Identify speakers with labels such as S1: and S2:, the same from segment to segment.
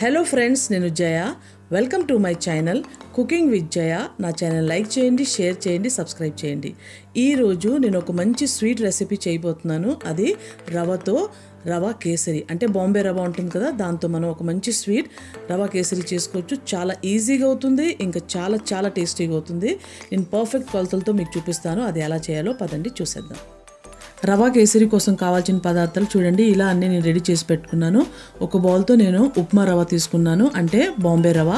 S1: Hello friends, నేను Jaya. Welcome to my channel cooking with Jaya. నా channel like చేయండి, share చేయండి, సబ్స్క్రైబ్ చేయండి. ఈరోజు నేను ఒక మంచి స్వీట్ రెసిపీ చేయబోతున్నాను. అది రవా కేసరి, అంటే బాంబే రవా ఉంటుంది కదా, దాంతో మనం ఒక మంచి స్వీట్ రవా కేసరి చేసుకోవచ్చు. చాలా ఈజీగా అవుతుంది, ఇంకా చాలా చాలా టేస్టీగా అవుతుంది. నేను పర్ఫెక్ట్ కొలతలతో మీకు చూపిస్తాను. అది ఎలా చేయాలో పదండి చూసేద్దాం. రవా కేసరి కోసం కావాల్సిన పదార్థాలు చూడండి. ఇలా అన్నీ నేను రెడీ చేసి పెట్టుకున్నాను. ఒక బౌల్తో నేను ఉప్మా రవ తీసుకున్నాను, అంటే బాంబే రవ.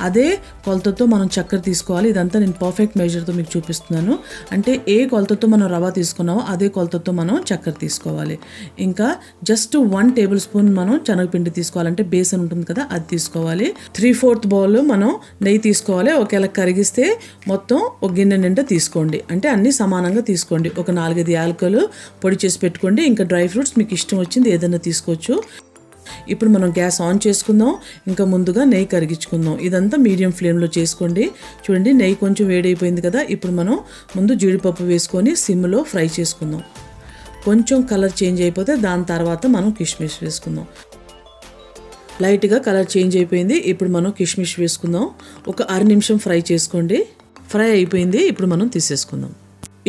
S1: అదే కొలతతో మనం చక్కెర తీసుకోవాలి. ఇదంతా నేను పర్ఫెక్ట్ మెజర్తో మీకు చూపిస్తున్నాను. అంటే ఏ కొలతతో మనం రవ తీసుకున్నామో అదే కొలతతో మనం చక్కెర తీసుకోవాలి. ఇంకా జస్ట్ 1 టేబుల్ స్పూన్ మనం శనగపిండి తీసుకోవాలంటే బేసన్ ఉంటుంది కదా, అది తీసుకోవాలి. 3/4 బౌల్ మనం నెయ్యి తీసుకోవాలి. ఒకవేళ కరిగిస్తే మొత్తం ఒక గిన్నె నిండా తీసుకోండి, అంటే అన్నీ సమానంగా తీసుకోండి. ఒక 4-5 యాలకులు పొడి చేసి పెట్టుకోండి. ఇంకా డ్రై ఫ్రూట్స్ మీకు ఇష్టం వచ్చింది ఏదైనా తీసుకోవచ్చు. ఇప్పుడు మనం గ్యాస్ ఆన్ చేసుకుందాం. ఇంకా ముందుగా నెయ్యి కరిగించుకుందాం. ఇదంతా మీడియం ఫ్లేమ్లో చేసుకోండి. చూడండి, నెయ్యి కొంచెం వేడైపోయింది కదా. ఇప్పుడు మనం ముందు జీడిపప్పు వేసుకొని సిమ్లో ఫ్రై చేసుకుందాం. కొంచెం కలర్ చేంజ్ అయిపోతే దాని తర్వాత మనం కిస్మిస్ వేసుకుందాం. లైట్గా కలర్ చేంజ్ అయిపోయింది. ఇప్పుడు మనం కిస్మిస్ వేసుకుందాం. ఒక 6 నిమిషం ఫ్రై చేసుకోండి. ఫ్రై అయిపోయింది. ఇప్పుడు మనం తీసేసుకుందాం.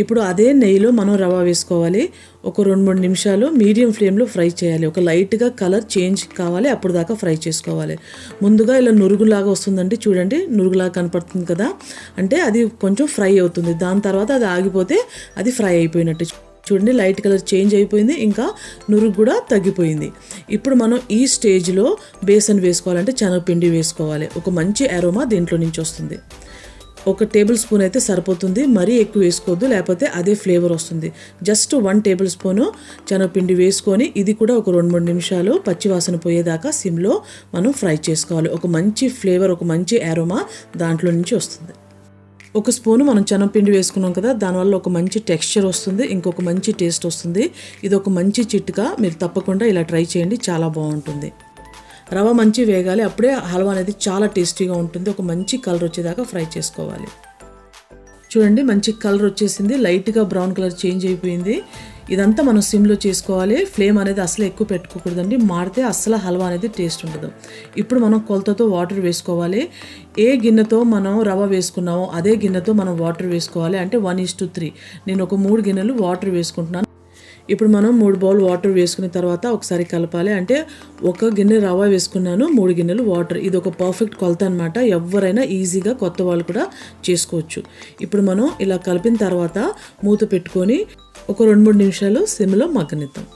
S1: ఇప్పుడు అదే నెయ్యిలో మనం రవ వేసుకోవాలి. ఒక 2-3 నిమిషాలు మీడియం ఫ్లేమ్లో ఫ్రై చేయాలి. ఒక లైట్గా కలర్ చేంజ్ కావాలి, అప్పుడు దాకా ఫ్రై చేసుకోవాలి. ముందుగా ఇలా నురుగులాగా వస్తుందండి, చూడండి, నురుగులాగా కనపడుతుంది కదా, అంటే అది కొంచెం ఫ్రై అవుతుంది. దాని తర్వాత అది ఆగిపోతే అది ఫ్రై అయిపోయినట్టు. చూడండి, లైట్ కలర్ చేంజ్ అయిపోయింది, ఇంకా నురుగు కూడా తగ్గిపోయింది. ఇప్పుడు మనం ఈ స్టేజ్లో బేసన్ వేసుకోవాలంటే శనగపిండి వేసుకోవాలి. ఒక మంచి అరోమా దీంట్లో నుంచి వస్తుంది. 1 టేబుల్ స్పూన్ అయితే సరిపోతుంది, మరీ ఎక్కువ వేసుకోవద్దు, లేకపోతే అదే ఫ్లేవర్ వస్తుంది. జస్ట్ 1 టేబుల్ స్పూను శనగపిండి వేసుకొని ఇది కూడా ఒక 2-3 నిమిషాలు పచ్చివాసన పోయేదాకా సిమ్లో మనం ఫ్రై చేసుకోవాలి. ఒక మంచి ఫ్లేవర్, ఒక మంచి అరోమా దాంట్లో నుంచి వస్తుంది. 1 స్పూను మనం శనగపిండి వేసుకున్నాం కదా, దానివల్ల ఒక మంచి టెక్స్చర్ వస్తుంది, ఇంకొక మంచి టేస్ట్ వస్తుంది. ఇది ఒక మంచి చిట్కా, మీరు తప్పకుండా ఇలా ట్రై చేయండి, చాలా బాగుంటుంది. రవ మంచి వేగాలి, అప్పుడే హల్వా అనేది చాలా టేస్టీగా ఉంటుంది. ఒక మంచి కలర్ వచ్చేదాకా ఫ్రై చేసుకోవాలి. చూడండి, మంచి కలర్ వచ్చేసింది, లైట్గా బ్రౌన్ కలర్ చేంజ్ అయిపోయింది. ఇదంతా మనం సిమ్లో చేసుకోవాలి. ఫ్లేమ్ అనేది అసలు ఎక్కువ పెట్టుకోకూడదండి, మాడితే అసలు హల్వా అనేది టేస్ట్ ఉండదు. ఇప్పుడు మనం కొలతతో వాటర్ వేసుకోవాలి. ఏ గిన్నెతో మనం రవ వేసుకున్నామో అదే గిన్నెతో మనం వాటర్ వేసుకోవాలి, అంటే 1:3. నేను ఒక 3 గిన్నెలు వాటర్ వేసుకుంటున్నాను. ఇప్పుడు మనం 3 బౌల్ వాటర్ వేసుకున్న తర్వాత ఒకసారి కలపాలి. అంటే 1 గిన్నె రవ వేసుకున్నాను, 3 గిన్నెలు వాటర్. ఇది ఒక పర్ఫెక్ట్ కొలత అనమాట. ఎవరైనా ఈజీగా కొత్త వాళ్ళు కూడా చేసుకోవచ్చు. ఇప్పుడు మనం ఇలా కలిపిన తర్వాత మూత పెట్టుకొని ఒక 2-3 నిమిషాలు సిమ్లో మగ్గనిద్దాం.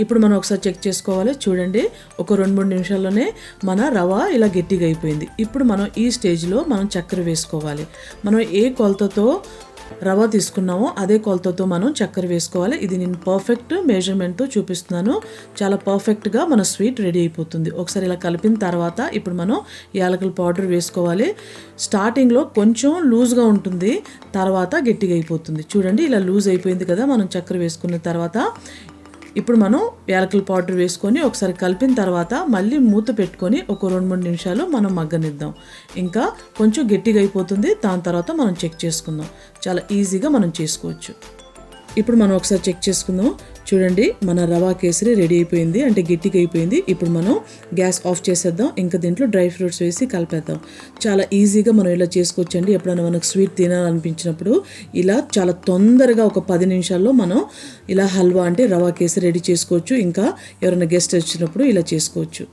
S1: ఇప్పుడు మనం ఒకసారి చెక్ చేసుకోవాలి. చూడండి, ఒక 2-3 నిమిషాల్లోనే మన రవ ఇలా గట్టిగా అయిపోయింది. ఇప్పుడు మనం ఈ స్టేజ్లో మనం చక్కెర వేసుకోవాలి. మనం ఏ కొలతతో రవ తీసుకున్నామో అదే కొలతతో మనం చక్కెర వేసుకోవాలి. ఇది నేను పర్ఫెక్ట్ మెజర్మెంట్తో చూపిస్తున్నాను. చాలా పర్ఫెక్ట్గా మన స్వీట్ రెడీ అయిపోతుంది. ఒకసారి ఇలా కలిపిన తర్వాత ఇప్పుడు మనం యాలకుల పౌడర్ వేసుకోవాలి. స్టార్టింగ్లో కొంచెం లూజ్గా ఉంటుంది, తర్వాత గట్టిగా అయిపోతుంది. చూడండి, ఇలా లూజ్ అయిపోయింది కదా మనం చక్కెర వేసుకున్న తర్వాత. ఇప్పుడు మనం యాలకుల పౌడర్ వేసుకొని ఒకసారి కలిపిన తర్వాత మళ్ళీ మూత పెట్టుకొని ఒక 2-3 నిమిషాలు మనం మగ్గనిద్దాం. ఇంకా కొంచెం గట్టిగా అయిపోతుంది, దాని తర్వాత మనం చెక్ చేసుకుందాం. చాలా ఈజీగా మనం చేసుకోవచ్చు. ఇప్పుడు మనం ఒకసారి చెక్ చేసుకుందాం. చూడండి, మన రవా కేసరి రెడీ అయిపోయింది, అంటే గట్టిగా అయిపోయింది. ఇప్పుడు మనం గ్యాస్ ఆఫ్ చేసేద్దాం. ఇంకా దీంట్లో డ్రై ఫ్రూట్స్ వేసి కలిపేద్దాం. చాలా ఈజీగా మనం ఇలా చేసుకోవచ్చండి. ఎప్పుడైనా మనకు స్వీట్ తినాలనిపించినప్పుడు ఇలా చాలా తొందరగా ఒక 10 నిమిషాల్లో మనం ఇలా హల్వా, అంటే రవా కేసరి రెడీ చేసుకోవచ్చు. ఇంకా ఎవరైనా గెస్ట్ వచ్చినప్పుడు ఇలా చేసుకోవచ్చు.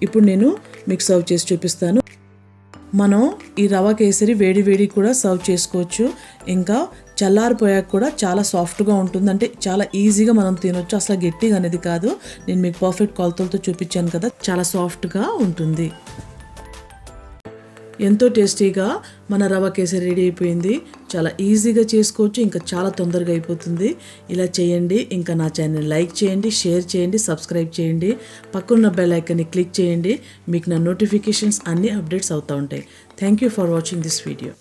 S1: ఇప్పుడు నేను మీకు సర్వ్ చేసి చూపిస్తాను. మనం ఈ రవా కేసరి వేడి కూడా సర్వ్ చేసుకోవచ్చు. ఇంకా చల్లారిపోయాక కూడా చాలా సాఫ్ట్గా ఉంటుంది, అంటే చాలా ఈజీగా మనం తినొచ్చు. అసలు గట్టిగా అనేది కాదు. నేను మీకు పర్ఫెక్ట్ కొలతలతో చూపించాను కదా, చాలా సాఫ్ట్గా ఉంటుంది. ఎంతో టేస్టీగా మన రవ కేసరి రెడీ అయిపోయింది. చాలా ఈజీగా చేసుకోవచ్చు, ఇంకా చాలా తొందరగా అయిపోతుంది. ఇలా చేయండి. ఇంకా నా ఛానల్ లైక్ చేయండి, షేర్ చేయండి, సబ్స్క్రైబ్ చేయండి. పక్కన్న బెల్ ఐకాన్ని క్లిక్ చేయండి. మీకు నా నోటిఫికేషన్స్ అన్ని అప్డేట్స్ అవుతూ ఉంటాయి. Thank you for watching this video.